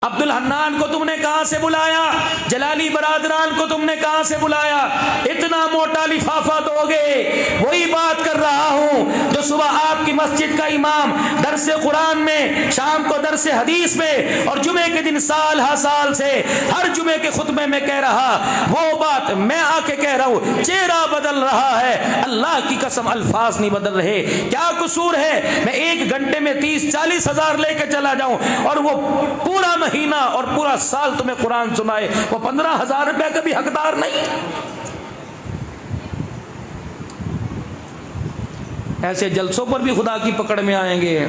عبد الحنان کو تم نے کہاں سے بلایا؟ جلالی برادران کو تم نے کہاں سے بلایا؟ اتنا موٹا لفافہ دو گے؟ وہی بات کر رہا ہوں جو صبح آپ کی مسجد کا امام درس قرآن میں، شام کو درس حدیث میں، اور جمعے کے دن سال ہا سال سے ہر جمعے کے خطبے میں کہہ رہا، وہ بات میں آ کے کہہ رہا ہوں۔ چہرہ بدل رہا ہے، اللہ کی قسم الفاظ نہیں بدل رہے۔ کیا قصور ہے میں 1 گھنٹے میں 30-40 ہزار لے کے چلا جاؤں اور وہ پورا مہینہ اور پورا سال تمہیں قرآن سنائے؟ وہ 15,000 روپے کا بھی حقدار نہیں۔ ایسے جلسوں پر بھی خدا کی پکڑ میں آئیں گے۔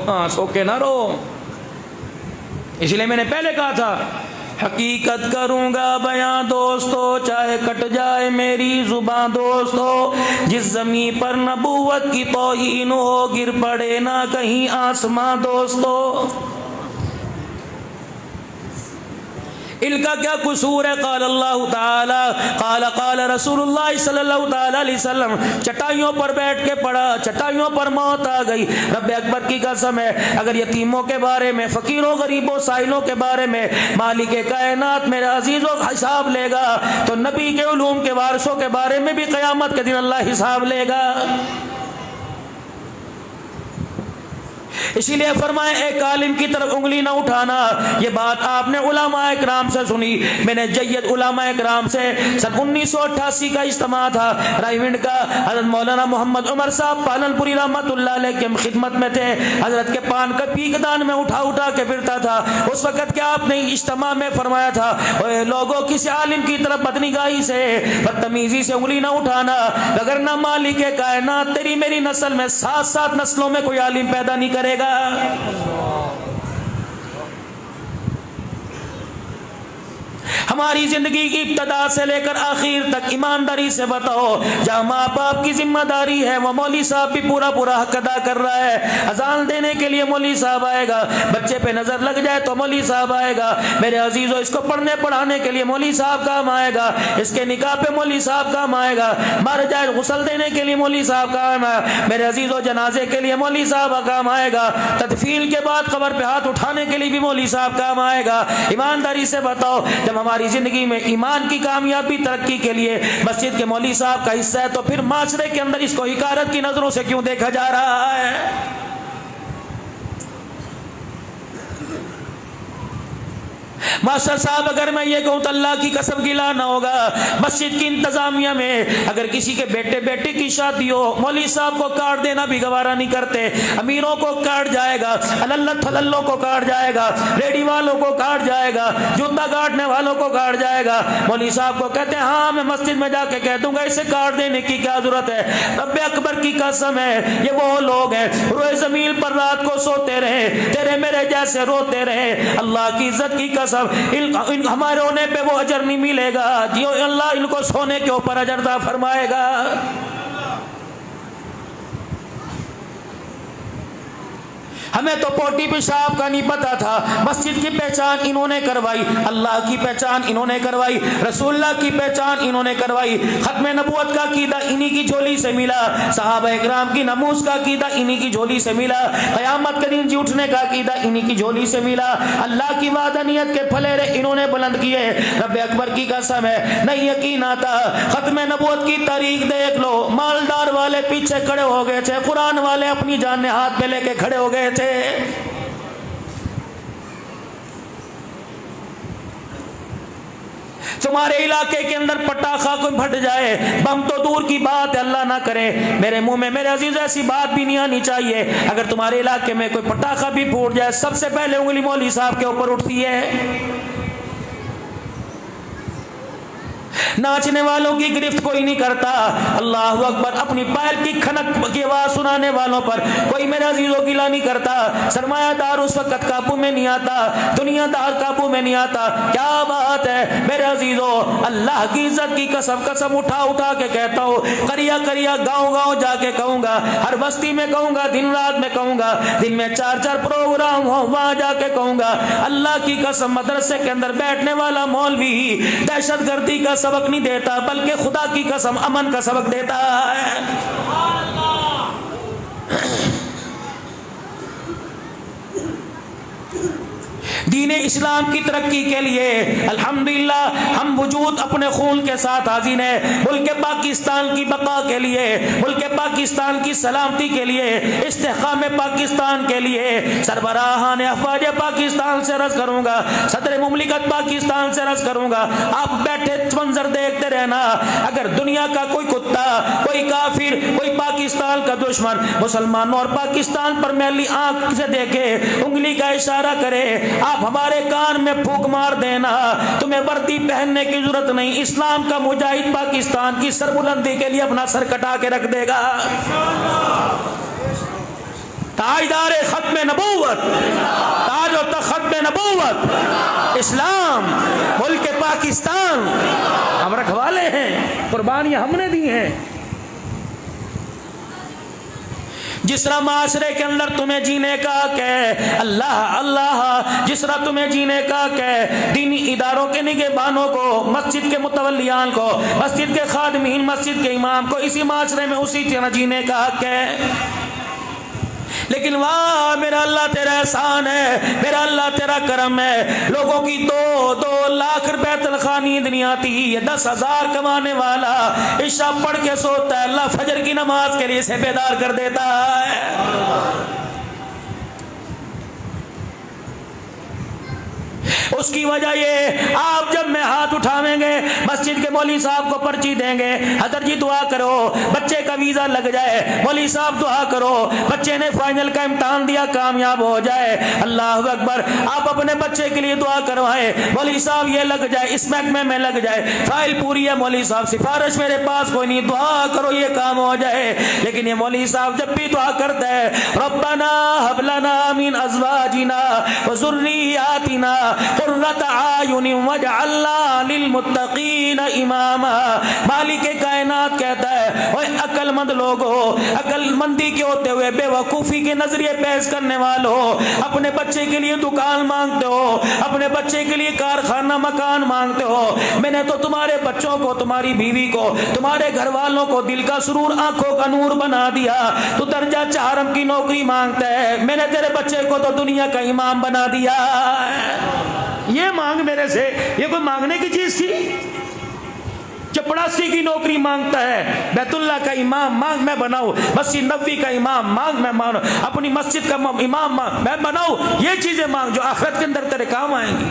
ہاں، سو کے نہ رو۔ اس لیے میں نے پہلے کہا تھا، حقیقت کروں گا بیاں دوستو، چاہے کٹ جائے میری زباں دوستو، جس زمین پر نبوت کی توہین ہو، گر پڑے نہ کہیں آسماں دوستو۔ ان کا کیا قصور ہے؟ قال اللہ تعالی قال رسول اللہ صلی اللہ تعالی علیہ وسلم، چٹائیوں پر بیٹھ کے پڑھا، چٹائیوں پر موت آ گئی۔ رب اکبر کی قسم ہے، اگر یتیموں کے بارے میں، فقیروں غریبوں سائلوں کے بارے میں مالک کائنات میرے عزیزوں حساب لے گا، تو نبی کے علوم کے وارثوں کے بارے میں بھی قیامت کے دن اللہ حساب لے گا۔ اسی لیے فرمائے ایک عالم کی طرف انگلی نہ اٹھانا۔ یہ بات آپ نے علماء اکرام سے سنی۔ میں نے جید علماء اکرام سے سن 1988 کا اجتماع تھا رائیونڈ کا، حضرت مولانا محمد عمر صاحب پالن پوری رحمت اللہ علیہ کے خدمت میں تھے۔ حضرت کے پان کا پیکدان میں اٹھا کے پھرتا تھا۔ اس وقت کیا آپ نے اجتماع میں فرمایا تھا، اے لوگوں کسی عالم کی طرف بدنگاہی سے، بدتمیزی سے انگلی نہ اٹھانا، وگرنہ مالک کائنات تیری میری نسل میں 7 نسلوں میں کوئی عالم پیدا نہیں کرے گا۔ ہماری زندگی کی ابتدا سے لے کر آخر تک ایمانداری سے بتاؤ، جہاں ماں باپ کی ذمہ داری ہے وہ مولوی صاحب بھی پورا حق ادا کر رہا ہے۔ اذان دینے کے لیے مولوی صاحب آئے گا، بچے پہ نظر لگ جائے تو مولوی صاحب آئے گا، میرے عزیزوں اس کو پڑھنے پڑھانے کے لیے مولوی صاحب کام آئے گا، اس کے نکاح پہ مولوی صاحب کام آئے گا، مر جائے غسل دینے کے لیے مولوی صاحب کام آئے گا، میرے عزیزوں جنازے کے لیے مولوی صاحب کام آئے گا، تدفین کے بعد قبر پہ ہاتھ اٹھانے کے لیے بھی مولوی صاحب کام آئے گا۔ ایمانداری سے بتاؤ، جب ہماری زندگی میں ایمان کی کامیابی ترقی کے لیے مسجد کے مولوی صاحب کا حصہ ہے، تو پھر معاشرے کے اندر اس کو حقارت کی نظروں سے کیوں دیکھا جا رہا ہے؟ ماسٹر صاحب اگر میں یہ کہوں تو اللہ کی قسم گلا نہ ہوگا، مسجد کی انتظامیہ میں اگر کسی کے بیٹے بیٹی کی شادی ہو، مولوی صاحب کو کارڈ دینا بھی گوارا نہیں کرتے، امیروں کو کارڈ جائے گا، اللہ تھللوں کو کارڈ جائے گا، ریڈی والوں کو کارڈ جائے گا، جوتا کاٹنے والوں کو کارڈ جائے گا۔ مولوی صاحب کو کہتے ہیں ہاں میں مسجد میں جا کے کہہ دوں گا، اسے کارڈ دینے کی کیا ضرورت ہے؟ رب اکبر کی قسم ہے، یہ وہ لوگ ہیں روئے زمین پر رات کو سوتے رہے، تیرے میرے جیسے روتے رہے، اللہ کی عزت کی قسم ہمارے رونے پہ وہ اجر نہیں ملے گا جو اللہ ان کو سونے کے اوپر اجر عطا فرمائے گا۔ ہمیں تو پوٹی پیشاب کا نہیں پتا تھا، مسجد کی پہچان انہوں نے کروائی، اللہ کی پہچان انہوں نے کروائی، رسول اللہ کی پہچان انہوں نے کروائی، ختم نبوت کا عقیدہ انہی کی جھولی سے ملا، صحابہ اکرام کی ناموس کا عقیدہ انہی کی جھولی سے ملا، قیامت کے دن جی اٹھنے کا عقیدہ انہی کی جھولی سے ملا، اللہ کی وحدانیت کے پھلیرے انہوں نے بلند کیے۔ رب اکبر کی قسم ہے نہیں یقین آتا، ختم نبوت کی تاریخ دیکھ لو، مالدار والے پیچھے کھڑے ہو گئے تھے، قرآن والے اپنی جان ہاتھ پہ لے کے کھڑے ہو گئے تھے۔ تمہارے علاقے کے اندر پٹاخہ کوئی پھٹ جائے، بم تو دور کی بات ہے، اللہ نہ کرے میرے منہ میں، میرے عزیز ایسی بات بھی نہیں آنی چاہیے، اگر تمہارے علاقے میں کوئی پٹاخہ بھی پھوٹ جائے، سب سے پہلے انگلی مولوی صاحب کے اوپر اٹھتی ہے۔ ناچنے والوں کی گرفت کوئی نہیں کرتا، اللہ اکبر، اپنی پائل کی کھنک کی آواز سنانے والوں پر کوئی میرے عزیزوں گلا نہیں کرتا، سرمایہ دار اس وقت قابو میں نہیں آتا، دنیا دار قابو میں نہیں آتا۔ کیا بات ہے میرے عزیزوں، اللہ کی عزت کی قسم اٹھا کے کہتا ہوں، کریا گاؤں جا کے کہوں گا، ہر بستی میں کہوں گا، دن رات میں کہوں گا، دن میں 4 پروگرام ہو وہاں جا کے کہوں گا، اللہ کی قسم مدرسے کے اندر بیٹھنے والا مولوی دہشت گردی کا سبق نہیں دیتا، بلکہ خدا کی قسم امن کا سبق دیتا ہے۔ دین اسلام کی ترقی کے لیے الحمدللہ ہم وجود اپنے خون کے ساتھ حاضر ہیں. ملک پاکستان کی بقا کے لیے، ملک پاکستان کی سلامتی کے لیے، استحکام پاکستان کے لیے سربراہان افواج پاکستان سے عرض کروں گا، صدر مملکت پاکستان سے عرض کروں گا، آپ بیٹھے منظر دیکھتے رہنا. اگر دنیا کا کوئی کتا، کوئی کافر، کوئی پاکستان کا دشمن مسلمانوں اور پاکستان پر میلی آنکھ سے دیکھے، انگلی کا اشارہ کرے، آپ ہمارے کان میں پھونک مار دینا. تمہیں وردی پہننے کی ضرورت نہیں. اسلام کا مجاہد پاکستان کی سربلندی کے لیے اپنا سر کٹا کے رکھ دے گا. تاجدار ختم نبوت، تاج و تخت ختم نبوت اسلام، ملک پاکستان ہم رکھوالے ہیں، قربانیاں ہم نے دی ہیں. جس طرح معاشرے کے اندر تمہیں جینے کا حق ہے، اللہ اللہ، جس طرح تمہیں جینے کا حق ہے، دینی اداروں کے نگہبانوں کو، مسجد کے متولیان کو، مسجد کے خادمین، مسجد کے امام کو اسی معاشرے میں اسی طرح جینے کا حق ہے. لیکن واہ میرا اللہ تیرا احسان ہے، میرا اللہ تیرا کرم ہے. لوگوں کی 2 لاکھ روپے تنخواہ نیند نہیں آتی، یہ 10,000 کمانے والا عشاء پڑھ کے سوتا ہے، اللہ فجر کی نماز کے لیے اسے بیدار کر دیتا ہے. اس کی وجہ یہ، آپ جب میں ہاتھ اٹھاویں گے مسجد کے مولوی صاحب کو پرچی دیں گے، حضرت جی دعا کرو بچے کا ویزا لگ جائے، مولوی صاحب دعا کرو بچے نے فائنل کا امتحان دیا کامیاب ہو جائے، اللہ اکبر. آپ اپنے بچے کے لیے دعا کروائیں، مولوی صاحب یہ لگ جائے، اس محکمے میں لگ جائے، فائل پوری ہے مولوی صاحب، سفارش میرے پاس کوئی نہیں، دعا کرو یہ کام ہو جائے. لیکن یہ مولوی صاحب جب بھی دعا کرتا ہے ربنا هب لنا من ازواجنا وذرياتنا قرۃ اعین واجعلنا للمتقین اماما. مالک کائنات کہتا ہے اوے عقل مند لوگو، عقل مندی کے ہوتے ہوئے بے وقوفی کے نظریے پیش کرنے والوں، اپنے بچے کے لیے دکان مانگتے ہو، اپنے بچے کے لیے کارخانہ مکان مانگتے ہو. میں نے تو تمہارے بچوں کو، تمہاری بیوی کو، تمہارے گھر والوں کو دل کا سرور، آنکھوں کا نور بنا دیا. تو درجہ 4 کی نوکری مانگتا ہے، میں نے تیرے بچے کو تو دنیا کا امام بنا دیا. یہ مانگ میرے سے، یہ کوئی مانگنے کی چیز تھی؟ چپڑاسی کی نوکری مانگتا ہے، بیت اللہ کا امام مانگ میں بناؤں، مسجد نبوی کا امام مانگ میں مانو، اپنی مسجد کا امام مانگ میں بناؤں. یہ چیزیں مانگ جو آخرت کے اندر تیرے کام آئیں گی.